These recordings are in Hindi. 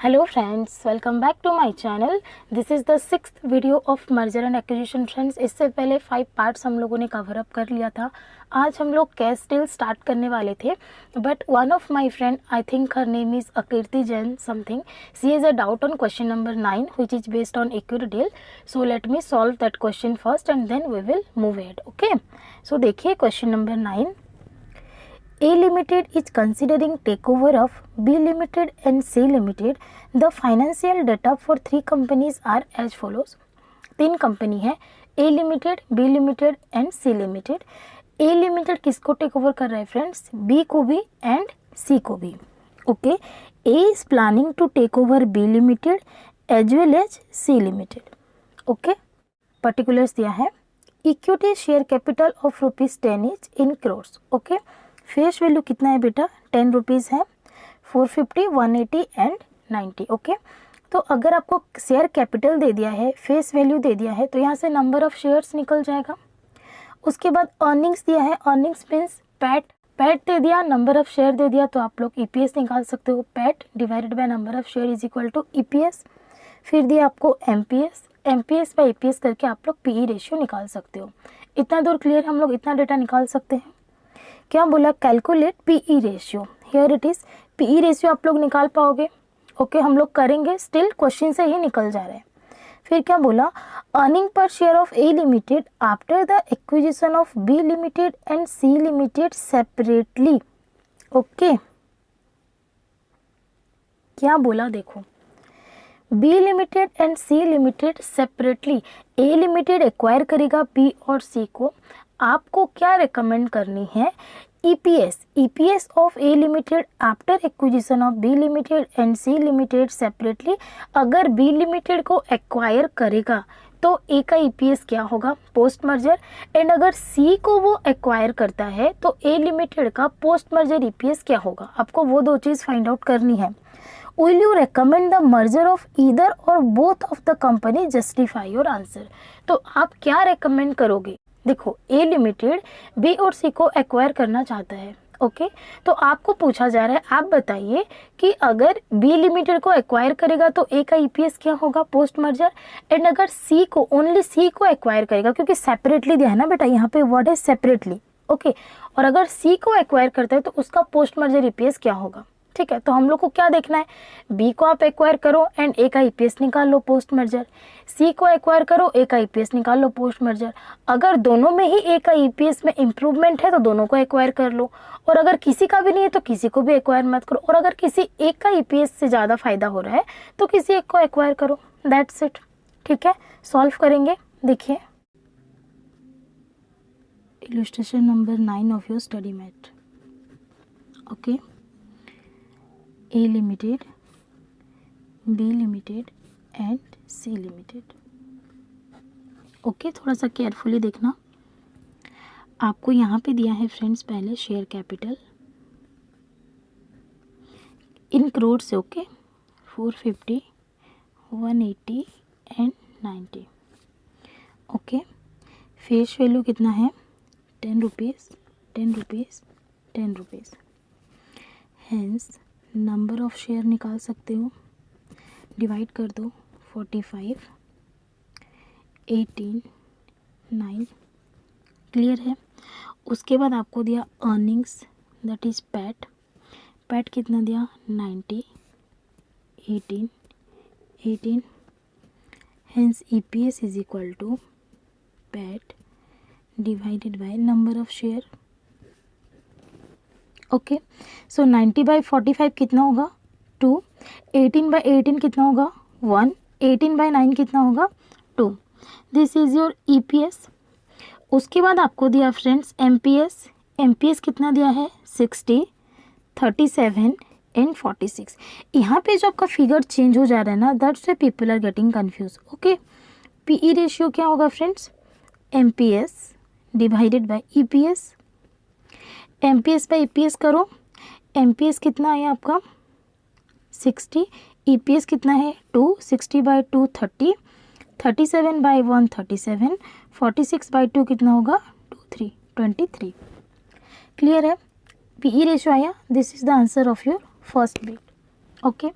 Hello friends, welcome back to my channel. This is the 6th video of merger and acquisition friends. इससे पहले 5 पार्ट्स हम लोगों ने कवर अप कर लिया था। आज हम लोग कैश डील स्टार्ट करने वाले थे, but one of my friend, I think her name is Akirti Jain something, she has a doubt on question number 9 which is based on equity deal. So let me solve that question first and then we will move ahead. Okay, so देखिए question number 9। A Limited is considering takeover of B Limited and C Limited. The financial data for 3 companies are as follows. 3 company है, A Limited, B Limited and C Limited. A Limited किसको टेक ओवर कर रहा है फ्रेंड्स? B को भी एंड C को भी. Okay, A is planning to take over B Limited as well as C Limited. Okay, particulars दिया है. Equity share capital of ₹10 is in crores. Okay, face value कितना है बेटा? 10 रुपीज़ है. 450, 180 एंड 90. ओके, तो अगर आपको शेयर कैपिटल दे दिया है, फेस वैल्यू दे दिया है, तो यहाँ से नंबर ऑफ शेयर्स निकल जाएगा. उसके बाद अर्निंग्स दिया है, अर्निंग्स मीन्स पैट दे दिया, नंबर ऑफ शेयर दे दिया, तो आप लोग ईपीएस निकाल सकते हो. PAT divided by number of share is equal to EPS. फिर दिया आपको एमपीएस बाय ईपीएस करके आप लोग पीई रेशियो निकाल सकते हो. इतना दूर क्लियर? हम लोग इतना डेटा निकाल सकते हैं. क्या बोला? Calculate PE ratio. Here it is. PE ratio आप लोग निकाल पाओगे? ओके, हम लोग करेंगे. स्टिल क्वेश्चन से ही निकल जा रहे हैं. फिर क्या बोला? Earning per share of A limited after the acquisition of B limited and C limited separately. Okay, क्या बोला देखो, B limited and C limited separately. A limited acquire करेगा बी और सी को. आपको क्या रिकमेंड करनी है? EPS of A limited after acquisition of B limited and C limited separately. अगर बी लिमिटेड को एक्वायर करेगा तो ए का ईपीएस क्या होगा? Post merger. एंड अगर सी को वो एक्वायर करता है तो ए लिमिटेड का पोस्ट मर्जर ईपीएस क्या होगा? आपको वो दो चीज़ फाइंड आउट करनी है. Will you recommend the merger of either or both of the company? Justify your answer. तो आप क्या रेकमेंड करोगे? देखो, ए लिमिटेड बी और सी को एक्वायर करना चाहता है. ओके, तो आपको पूछा जा रहा है, आप बताइए कि अगर बी लिमिटेड को एक्वायर करेगा तो ए का ईपीएस क्या होगा? Post merger. एंड अगर सी को, ओनली सी को एक्वायर करेगा, क्योंकि सेपरेटली दिया है ना बेटा, यहाँ पे वर्ड है सेपरेटली. ओके, और अगर सी को एक्वायर करता है तो उसका पोस्ट मर्जर ईपीएस क्या होगा? ठीक है, तो हम लोग को क्या देखना है? बी को आप एक्वायर करो एंड ए का ईपीएस निकाल लो पोस्ट मर्जर. सी को एक्वायर करो, ए का ईपीएस निकाल लो पोस्ट मर्जर. अगर दोनों में ही ए का ईपीएस में इंप्रूवमेंट है तो दोनों को एक्वायर कर लो, और अगर किसी का भी नहीं है तो किसी को भी एक्वायर मत करो, और अगर किसी एक का ईपीएस से ज़्यादा फायदा हो रहा है तो किसी एक को एक्वायर करो. That's it. ठीक है, सॉल्व करेंगे. देखिए illustration number 9 of your study mat. Okay, A Limited, B Limited and C Limited. Okay, थोड़ा सा केयरफुली देखना. आपको यहाँ पे दिया है फ्रेंड्स पहले शेयर कैपिटल इन करोड़ से. Okay, 450, 180 and 90. Okay, face value कितना है? 10 rupees, 10 rupees, 10 rupees. Hence number of share निकाल सकते हो. डिवाइड कर दो. 45, 18, 9. क्लियर है? उसके बाद आपको दिया अर्निंग्स, दैट इज़ पैट कितना दिया? 90, 18, 18. Hence EPS is equal to PAT divided by number of share. Okay, so 90 by 45 कितना होगा? 2. 18 बाई 18 कितना होगा? 1. 18 बाई 9 कितना होगा? 2. This is your EPS. उसके बाद आपको दिया फ्रेंड्स एमपीएस कितना दिया है? 60, 37 एंड 46. यहाँ पे जो आपका फिगर चेंज हो जा रहा है ना, that's why people are getting confuse. Okay, PE ratio क्या होगा friends? MPS divided by EPS. MPS by EPS करो. एमपीएस कितना है आपका? 60. ईपीएस कितना है? 2. 60 बाई 2 30. 37 बाई 1 37. 46 बाई 2 कितना होगा? 23. क्लियर है? पीई रेशियो आया. This is the answer of your first bit. Okay,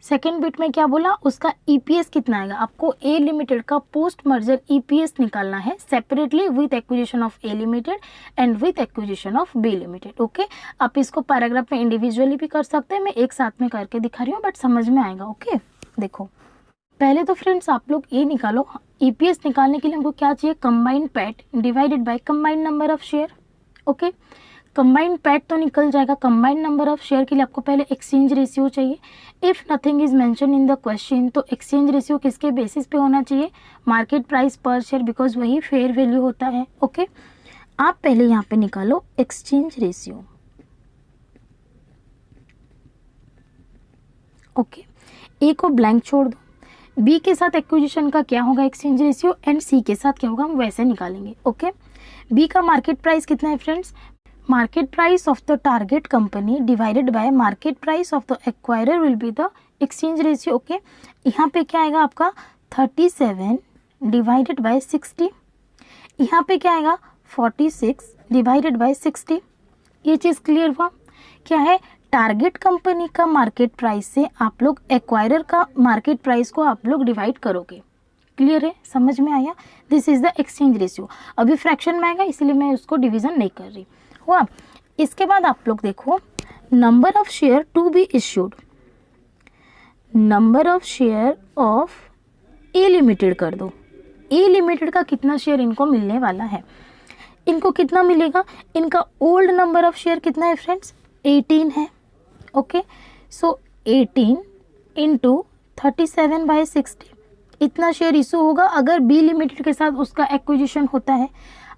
second bit में क्या बोला, उसका ईपीएस कितना आएगा, आपको ए लिमिटेड का पोस्ट मर्जर ईपीएस निकालना है separately with acquisition of A limited and with acquisition of B limited. Okay, आप इसको पैराग्राफ में इंडिविजुअली भी कर सकते हैं, मैं एक साथ में करके दिखा रही हूँ बट समझ में आएगा। ओके देखो पहले तो फ्रेंड्स आप लोग ये निकालो, ईपीएस निकालने के लिए हमको क्या चाहिए, combined PAT divided bye combined number of share. Okay, combined PAT तो निकल जाएगा, कंबाइंड नंबर ऑफ शेयर के लिए आपको पहले एक्सचेंज रेशियो चाहिए। If nothing is mention in the question तो एक्सचेंज रेशियो किसके बेसिस पे होना चाहिए, मार्केट प्राइस पर शेयर, बिकॉज वही फेयर वैल्यू होता है। ओके, आप पहले यहाँ पे निकालो एक्सचेंज रेशियो। ओके, ए को ब्लैंक छोड़ दो, बी के साथ एक्विजिशन का क्या होगा एक्सचेंज रेशियो, एंड सी के साथ क्या होगा हम वैसे निकालेंगे। ओके, बी का मार्केट प्राइस कितना है friends, market price of the target company divided by market price of the acquirer will be the exchange ratio. Okay, यहाँ पे क्या आएगा आपका 37 डिवाइडेड बाय 60, यहाँ पे क्या आएगा 46 डिवाइडेड बाय 60। ये चीज़ क्लियर हुआ, क्या है टारगेट कंपनी का मार्केट प्राइस से आप लोग एक्वायरर का मार्केट प्राइस को आप लोग डिवाइड करोगे। क्लियर है, समझ में आया, this is the exchange ratio. अभी फ्रैक्शन में आएगा इसलिए मैं उसको डिवीजन नहीं कर रही हुआ। इसके बाद आप लोग देखो number of share to be issued, number of share of A limited कर दो, ए लिमिटेड का कितना शेयर इनको मिलने वाला है, इनको कितना मिलेगा, इनका ओल्ड नंबर ऑफ शेयर कितना है फ्रेंड्स 18 है। ओके, सो 18 इंटू 37/60 इतना शेयर इशू होगा अगर बी लिमिटेड के साथ उसका एक्विजिशन होता है।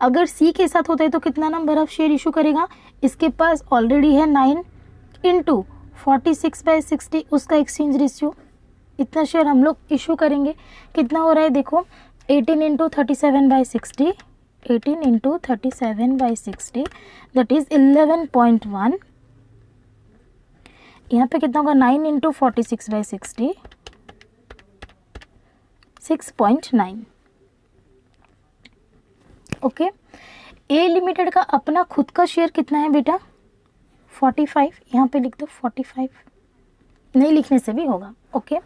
अगर सी के साथ होता है तो कितना नंबर ऑफ शेयर इशू करेगा, इसके पास ऑलरेडी है 9 इंटू 46/60 उसका एक्सचेंज रेशियो, इतना शेयर हम लोग इशू करेंगे। कितना हो रहा है देखो 18 इंटू 37/60, 18 इंटू 37/60 दैट इज 11.1। यहाँ पे कितना होगा 9 इंटू 46/60 6.9। ओके, ए लिमिटेड का अपना खुद का शेयर कितना है बेटा 45, यहाँ पे लिख दो 45, नहीं लिखने से भी होगा। ओके,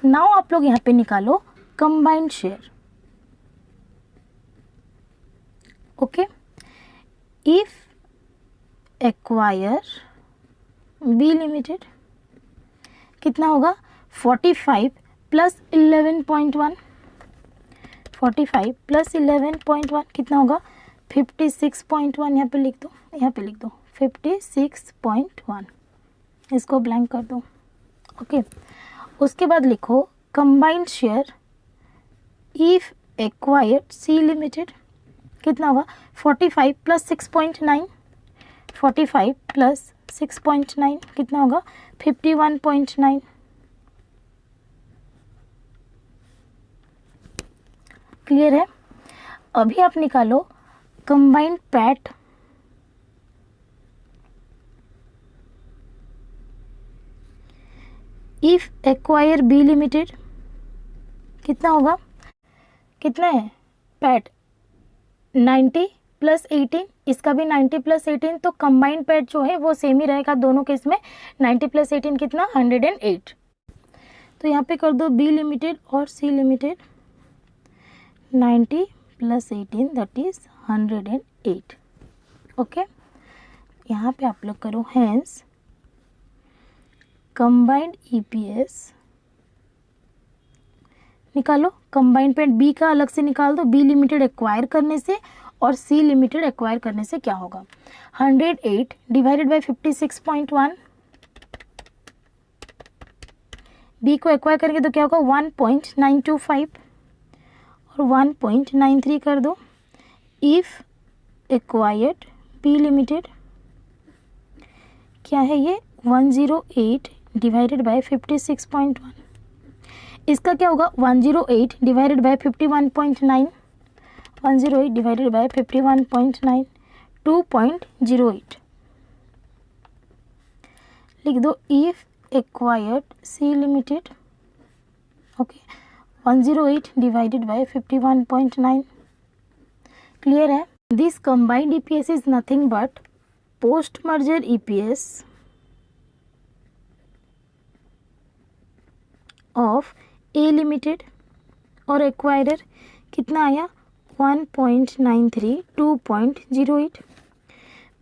नाउ आप लोग यहाँ पे निकालो combined share. Okay, if acquire B limited कितना होगा 45 प्लस 11.1, 45 प्लस 11.1 कितना होगा 56.1, यहाँ पे लिख दो, यहाँ पे लिख दो 56.1, इसको ब्लैंक कर दो। ओके, उसके बाद लिखो combined share if acquired C limited कितना होगा 45 प्लस 6.9, 45 प्लस 6.9 कितना होगा 51.9। क्लियर है, अभी आप निकालो combined PAT if acquire B limited कितना होगा, कितना है पैट 90 प्लस 18, इसका भी 90 प्लस 18, तो कंबाइंड पैट जो है वो सेम ही रहेगा दोनों केस में, 90 प्लस 18 कितना 108। तो यहाँ पे कर दो बी लिमिटेड और C limited 90 plus 18 that is 108। Okay, यहाँ पे आप लोग करो हैंस कंबाइंड ईपीएस निकालो, कंबाइंड पैट बी का अलग से निकाल दो, बी लिमिटेड एक्वायर करने से और सी लिमिटेड एक्वायर करने से क्या होगा 108 डिवाइडेड बाय 56.1, बी को एक्वायर करेंगे तो क्या होगा 1.925 और 1.93 कर दो। इफ एक्वायर्ड बी लिमिटेड क्या है ये 108 डिवाइडेड बाय 56.1, इसका क्या होगा 108 डिवाइडेड बाय 51.9, 108 डिवाइडेड बाय 51.9 2.08 लिख दो। If acquired C limited okay 108 divided by 51.9। Clear है, this combined EPS is nothing but post merger EPS of A limited और एक्वायरर कितना आया 1.93 2.08।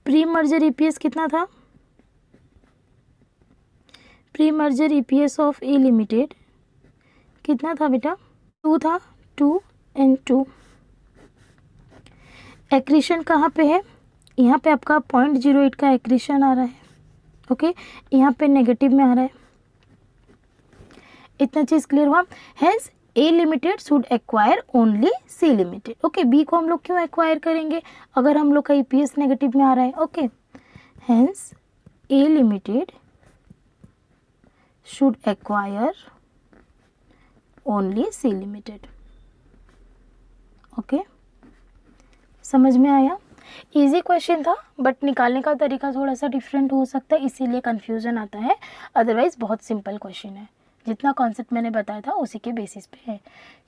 प्री मर्जर ईपीएस कितना था, pre merger EPS of A limited कितना था बेटा 2 था, 2 and 2। एक्रीशन कहाँ पे है, यहाँ पे आपका 0.08 का एक्रीशन आ रहा है, ओके यहाँ पे नेगेटिव में आ रहा है। इतना चीज़ क्लियर हुआ। Hence A limited should acquire only C limited. Okay B को हम लोग क्यों एक्वायर करेंगे अगर हम लोग का ईपीएस नेगेटिव में आ रहा है। Okay hence A limited should acquire only C limited. Okay समझ में आया। इजी क्वेश्चन था बट निकालने का तरीका थोड़ा सा डिफरेंट हो सकता है, इसीलिए कन्फ्यूजन आता है। अदरवाइज बहुत सिंपल क्वेश्चन है, जितना कॉन्सेप्ट मैंने बताया था उसी के बेसिस पे है।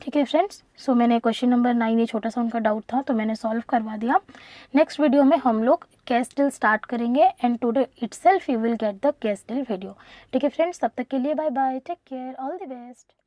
ठीक है फ्रेंड्स, सो मैंने क्वेश्चन नंबर 9 ये छोटा सा उनका डाउट था तो मैंने सॉल्व करवा दिया। नेक्स्ट वीडियो में हम लोग केस स्टिल स्टार्ट करेंगे and today itself you will get the case study video. ठीक है फ्रेंड्स, तब तक के लिए bye bye, take care, all the best.